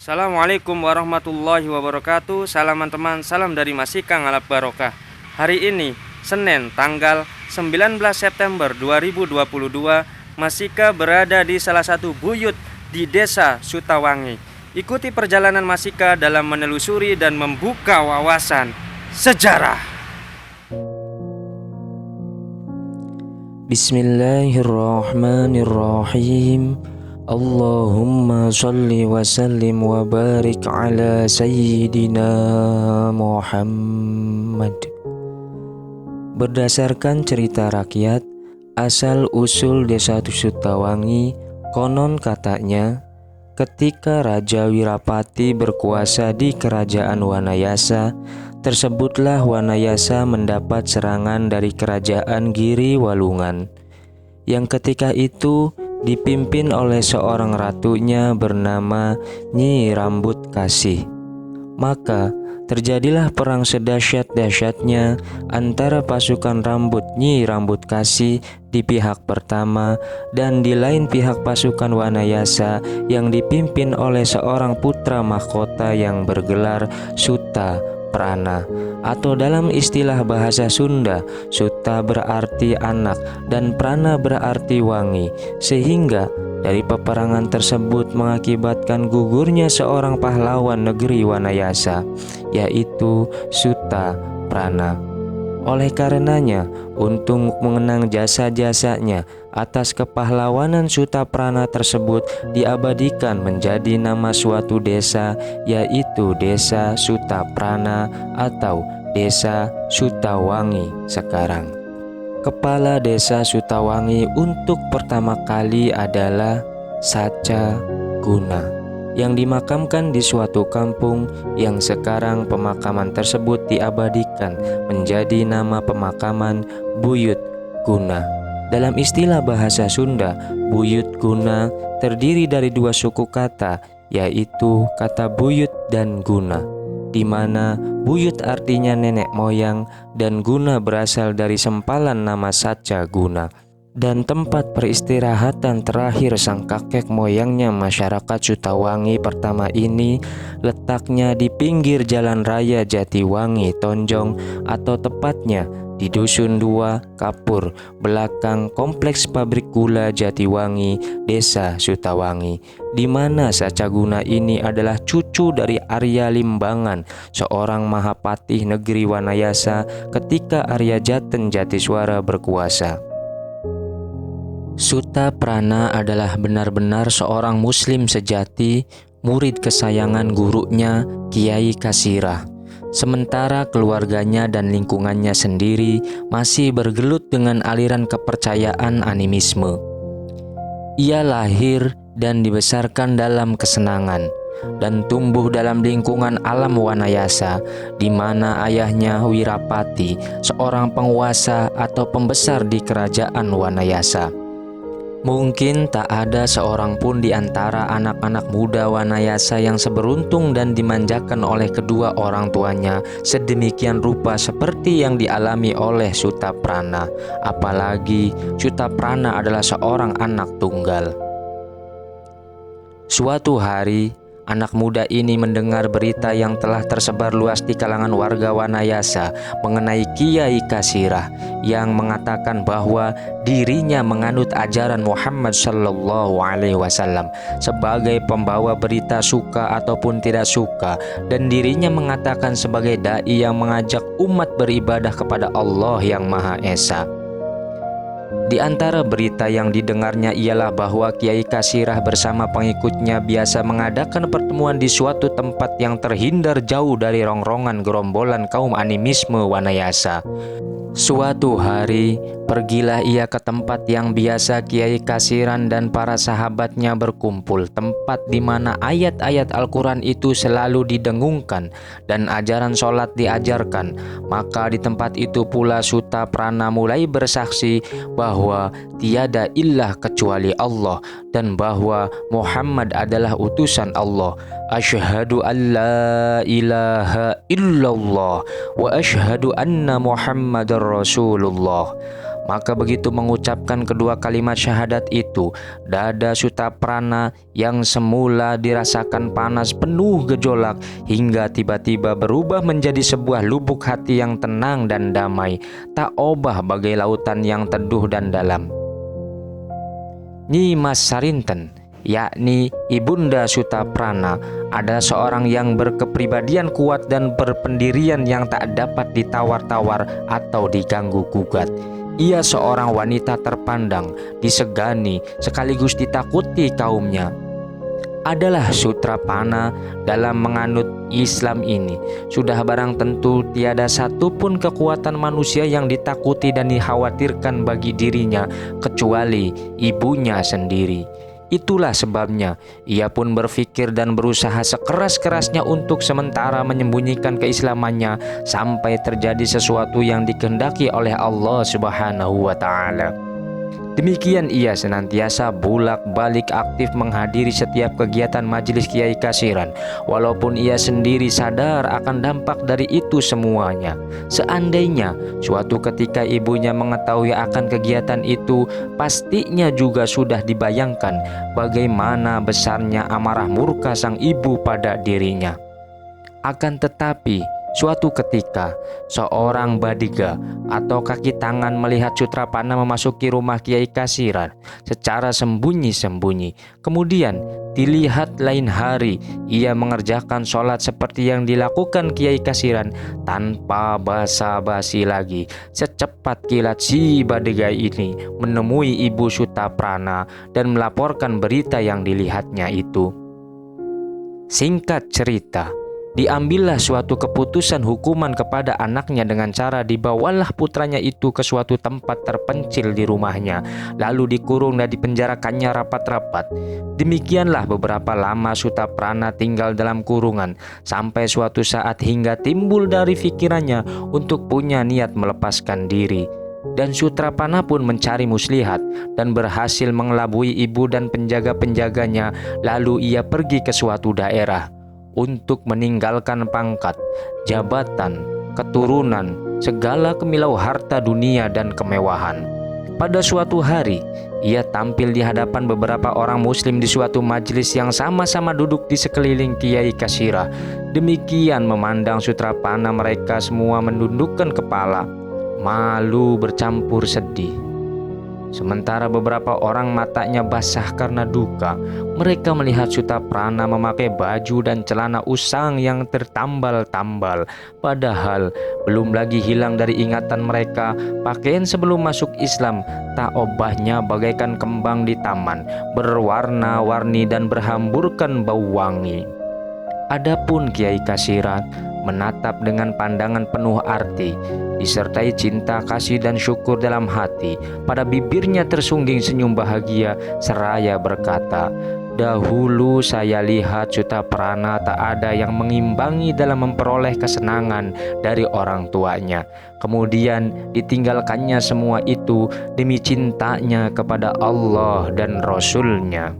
Assalamualaikum warahmatullahi wabarakatuh. Salam teman, salam dari Masika Ngalap Barokah. Hari ini, Senin, tanggal 19 September 2022, Masika berada di salah satu buyut di Desa Sutawangi. Ikuti perjalanan Masika dalam menelusuri dan membuka wawasan sejarah. Bismillahirrahmanirrahim. Allahumma salli wa sallim wa barik ala sayyidina Muhammad. Berdasarkan cerita rakyat, asal-usul Desa Sutawangi, konon katanya ketika Raja Wirapati berkuasa di Kerajaan Wanayasa, tersebutlah Wanayasa mendapat serangan dari Kerajaan Giri Walungan, yang ketika itu dipimpin oleh seorang ratunya bernama Nyi Rambut Kasih. Maka terjadilah perang sedahsyat-dahsyatnya antara pasukan Nyi Rambut Kasih di pihak pertama dan di lain pihak pasukan Wanayasa yang dipimpin oleh seorang putra mahkota yang bergelar Suta Prana, atau dalam istilah bahasa Sunda, Suta berarti anak dan Prana berarti wangi, sehingga dari peperangan tersebut mengakibatkan gugurnya seorang pahlawan negeri Wanayasa, yaitu Suta Prana. Oleh karenanya, untuk mengenang jasa-jasanya atas kepahlawanan Suta Prana tersebut diabadikan menjadi nama suatu desa, yaitu Desa Sutaprana atau Desa Sutawangi sekarang. Kepala Desa Sutawangi untuk pertama kali adalah Saca Guna, yang dimakamkan di suatu kampung yang sekarang pemakaman tersebut diabadikan menjadi nama pemakaman Buyut Guna. Dalam istilah bahasa Sunda, Buyut Guna terdiri dari dua suku kata, yaitu kata buyut dan guna, di mana buyut artinya nenek moyang dan guna berasal dari sempalan nama Saca Guna. Dan tempat peristirahatan terakhir sang kakek moyangnya masyarakat Sutawangi pertama ini letaknya di pinggir Jalan Raya Jatiwangi Tonjong, atau tepatnya di Dusun 2 Kapur, belakang Kompleks Pabrik Gula Jatiwangi, Desa Sutawangi, di mana Saca Guna ini adalah cucu dari Arya Limbangan, seorang mahapatih negeri Wanayasa ketika Arya Jaten Jatiswara berkuasa. Suta Prana adalah benar-benar seorang muslim sejati, murid kesayangan gurunya Kiai Kasirah. Sementara keluarganya dan lingkungannya sendiri masih bergelut dengan aliran kepercayaan animisme. Ia lahir dan dibesarkan dalam kesenangan dan tumbuh dalam lingkungan alam Wanayasa, di mana ayahnya Wirapati, seorang penguasa atau pembesar di kerajaan Wanayasa. Mungkin tak ada seorang pun di antara anak-anak muda Wanayasa yang seberuntung dan dimanjakan oleh kedua orang tuanya sedemikian rupa seperti yang dialami oleh Suta Prana. Apalagi Suta Prana adalah seorang anak tunggal. Suatu hari, anak muda ini mendengar berita yang telah tersebar luas di kalangan warga Wanayasa mengenai Kiai Kasirah yang mengatakan bahwa dirinya menganut ajaran Muhammad Sallallahu Alaihi Wasallam sebagai pembawa berita suka ataupun tidak suka, dan dirinya mengatakan sebagai dai yang mengajak umat beribadah kepada Allah yang Maha Esa. Di antara berita yang didengarnya ialah bahwa Kiai Kasirah bersama pengikutnya biasa mengadakan pertemuan di suatu tempat yang terhindar jauh dari rongrongan gerombolan kaum animisme Wanayasa. Suatu hari, pergilah ia ke tempat yang biasa Kiai Kasiran dan para sahabatnya berkumpul, tempat di mana ayat-ayat Al-Quran itu selalu didengungkan dan ajaran sholat diajarkan. Maka di tempat itu pula Suta Prana mulai bersaksi bahwa tiada ilah kecuali Allah dan bahwa Muhammad adalah utusan Allah. Asyhadu an la ilaha illallah wa asyhadu anna Muhammadar Rasulullah. Maka begitu mengucapkan kedua kalimat syahadat itu, dada Sutaprana yang semula dirasakan panas penuh gejolak hingga tiba-tiba berubah menjadi sebuah lubuk hati yang tenang dan damai, tak obah bagai lautan yang teduh dan dalam. Nyi Mas Sarinten, yakni Ibunda Sutaprana, adalah seorang yang berkepribadian kuat dan berpendirian yang tak dapat ditawar-tawar atau diganggu-gugat. Ia seorang wanita terpandang, disegani, sekaligus ditakuti kaumnya. Adalah Sutrapana dalam menganut Islam ini, sudah barang tentu tiada satupun kekuatan manusia yang ditakuti dan dikhawatirkan bagi dirinya kecuali ibunya sendiri. Itulah sebabnya ia pun berpikir dan berusaha sekeras-kerasnya untuk sementara menyembunyikan keislamannya sampai terjadi sesuatu yang dikehendaki oleh Allah Subhanahu wa Ta'ala. Demikian ia senantiasa bolak-balik aktif menghadiri setiap kegiatan majelis Kiai Kasiran, walaupun ia sendiri sadar akan dampak dari itu semuanya. Seandainya suatu ketika ibunya mengetahui akan kegiatan itu, pastinya juga sudah dibayangkan bagaimana besarnya amarah murka sang ibu pada dirinya. Akan tetapi suatu ketika, seorang badiga atau kaki tangan melihat Sutrapana memasuki rumah Kiai Kasiran secara sembunyi-sembunyi. Kemudian dilihat lain hari, ia mengerjakan sholat seperti yang dilakukan Kiai Kasiran tanpa basa-basi lagi. Secepat kilat si badiga ini menemui Ibu Sutaprana dan melaporkan berita yang dilihatnya itu. Singkat cerita, diambillah suatu keputusan hukuman kepada anaknya dengan cara dibawalah putranya itu ke suatu tempat terpencil di rumahnya, lalu dikurung dan dipenjarakannya rapat-rapat. Demikianlah beberapa lama Sutaprana tinggal dalam kurungan, sampai suatu saat hingga timbul dari pikirannya untuk punya niat melepaskan diri. Dan Sutrapana pun mencari muslihat dan berhasil mengelabui ibu dan penjaga-penjaganya, lalu ia pergi ke suatu daerah untuk meninggalkan pangkat, jabatan, keturunan, segala kemilau harta dunia dan kemewahan. Pada suatu hari, ia tampil di hadapan beberapa orang muslim di suatu majelis yang sama-sama duduk di sekeliling Kiai Kasira. Demikian memandang Sutrapana, mereka semua menundukkan kepala, malu bercampur sedih. Sementara beberapa orang matanya basah karena duka, mereka melihat Sutaprana memakai baju dan celana usang yang tertambal-tambal. Padahal belum lagi hilang dari ingatan mereka, pakaian sebelum masuk Islam tak obahnya bagaikan kembang di taman, berwarna-warni dan berhamburkan bau wangi. Adapun Kiai Kasiran menatap dengan pandangan penuh arti, disertai cinta, kasih dan syukur dalam hati. Pada bibirnya tersungging senyum bahagia seraya berkata, "Dahulu saya lihat Sutaprana tak ada yang mengimbangi dalam memperoleh kesenangan dari orang tuanya. Kemudian ditinggalkannya semua itu demi cintanya kepada Allah dan Rasul-Nya.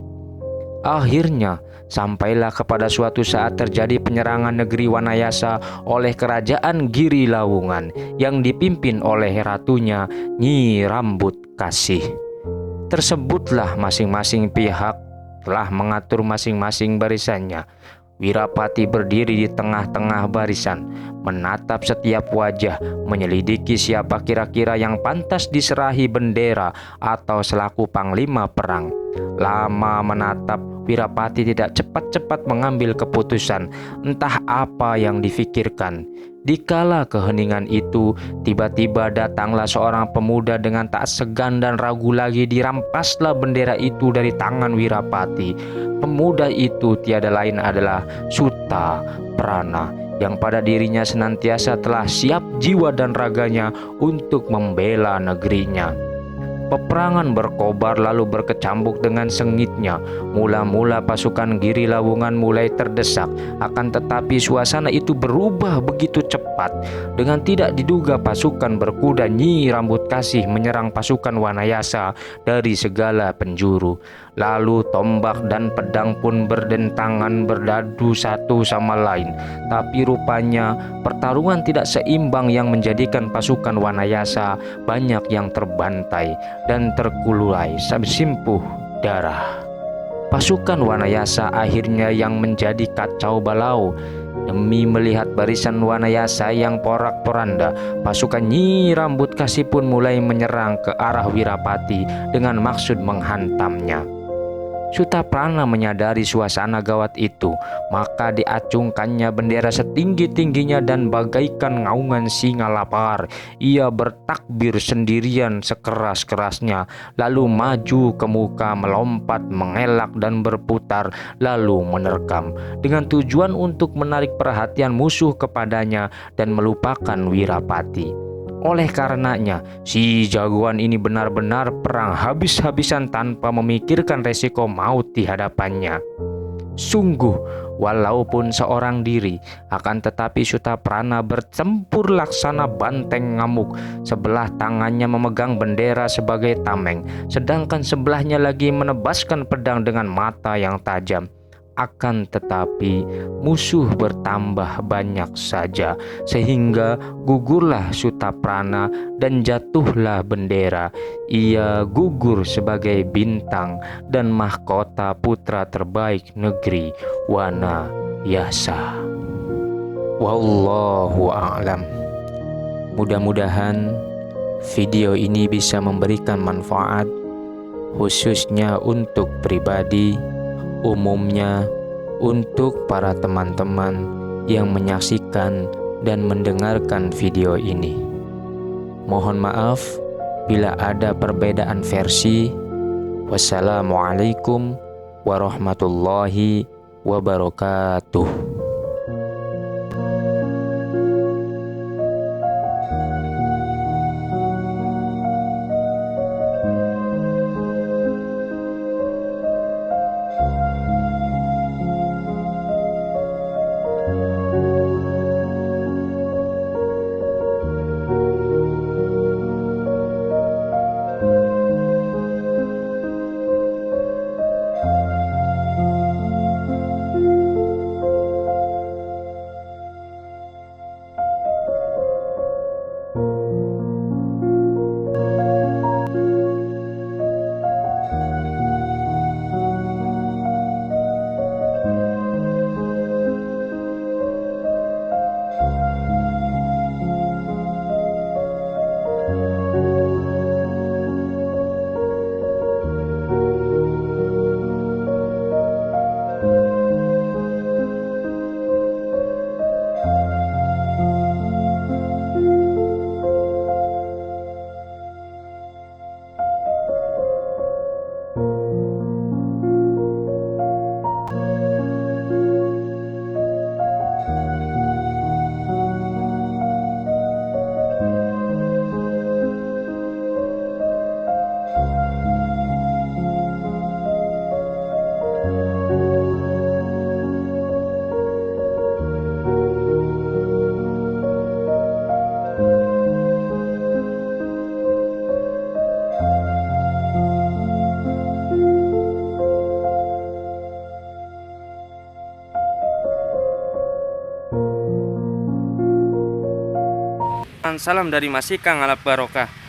Akhirnya sampailah kepada suatu saat terjadi penyerangan negeri Wanayasa oleh kerajaan Giri Lawungan yang dipimpin oleh ratunya Nyi Rambut Kasih. Tersebutlah masing-masing pihak telah mengatur masing-masing barisannya. Wirapati berdiri di tengah-tengah barisan, menatap setiap wajah, menyelidiki siapa kira-kira yang pantas diserahi bendera atau selaku panglima perang. Lama menatap, Wirapati tidak cepat-cepat mengambil keputusan, entah apa yang difikirkan. Dikala keheningan itu, tiba-tiba datanglah seorang pemuda dengan tak segan dan ragu lagi dirampaslah bendera itu dari tangan Wirapati. Pemuda itu tiada lain adalah Sutaprana, yang pada dirinya senantiasa telah siap jiwa dan raganya untuk membela negerinya. Peperangan berkobar lalu berkecambuk dengan sengitnya. Mula-mula pasukan Giri Lawungan mulai terdesak, akan tetapi suasana itu berubah begitu cepat. Dengan tidak diduga pasukan berkuda Nyi Rambut Kasih menyerang pasukan Wanayasa dari segala penjuru. Lalu tombak dan pedang pun berdentangan berdadu satu sama lain. Tapi rupanya pertarungan tidak seimbang yang menjadikan pasukan Wanayasa banyak yang terbantai dan terkulai simpuh darah. Pasukan Wanayasa akhirnya yang menjadi kacau balau. Demi melihat barisan Wanayasa yang porak-poranda, pasukan Nyi Rambut Kasih pun mulai menyerang ke arah Wirapati dengan maksud menghantamnya. Sutaprana menyadari suasana gawat itu, maka diacungkannya bendera setinggi-tingginya dan bagaikan ngaungan singa lapar. Ia bertakbir sendirian sekeras-kerasnya, lalu maju ke muka, melompat, mengelak dan berputar, lalu menerkam, dengan tujuan untuk menarik perhatian musuh kepadanya dan melupakan Wirapati. Oleh karenanya, si jagoan ini benar-benar perang habis-habisan tanpa memikirkan resiko maut di hadapannya. Sungguh, walaupun seorang diri, akan tetapi Sutaprana bertempur laksana banteng ngamuk. Sebelah tangannya memegang bendera sebagai tameng, sedangkan sebelahnya lagi menebaskan pedang dengan mata yang tajam. Akan tetapi musuh bertambah banyak saja, sehingga gugurlah Sutaprana dan jatuhlah bendera. Ia gugur sebagai bintang dan mahkota putra terbaik negeri Wanayasa. Wallahu a'lam. Mudah-mudahan video ini bisa memberikan manfaat, khususnya untuk pribadi, umumnya untuk para teman-teman yang menyaksikan dan mendengarkan video ini. Mohon maaf bila ada perbedaan versi. Wassalamualaikum warahmatullahi wabarakatuh. Salam dari Masika Ngalap Barokah.